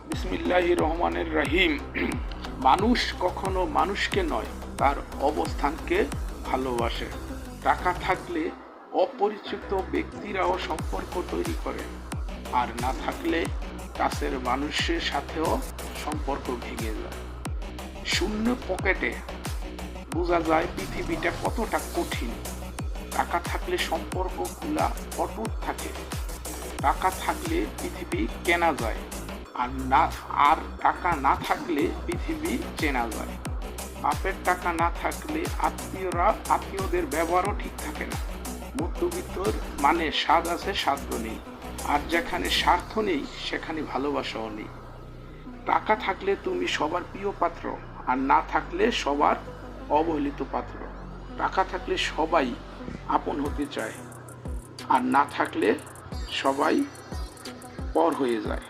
বিসমিল্লাহির রহমানির রহিম। মানুষ কখনো মানুষকে নয়, তার অবস্থানকে ভালোবাসে। টাকা থাকলে অপরিচিত ব্যক্তিরাও সম্পর্ক তৈরি করে, আর না থাকলে কাছের মানুষের সাথেও সম্পর্ক ভেঙে যায়। শূন্য পকেটে বোঝা যায় পৃথিবীটা কতটা কঠিন। টাকা থাকলে সম্পর্কগুলা অটুট থাকে। টাকা থাকলে পৃথিবী কেনা যায়, আর টাকা না থাকলে পৃথিবী চেনা যায়। বাপের টাকা না থাকলে আত্মীয়দের ব্যবহারও ঠিক থাকে না। মধ্যবিত্তর মানে স্বাদ আছে, সাধ্য নেই। আর যেখানে স্বার্থ নেই সেখানে ভালোবাসাও নেই। টাকা থাকলে তুমি সবার প্রিয় পাত্র, আর না থাকলে সবার অবহেলিত পাত্র। টাকা থাকলে সবাই আপন হতে চায়, আর না থাকলে সবাই পর হয়ে যায়।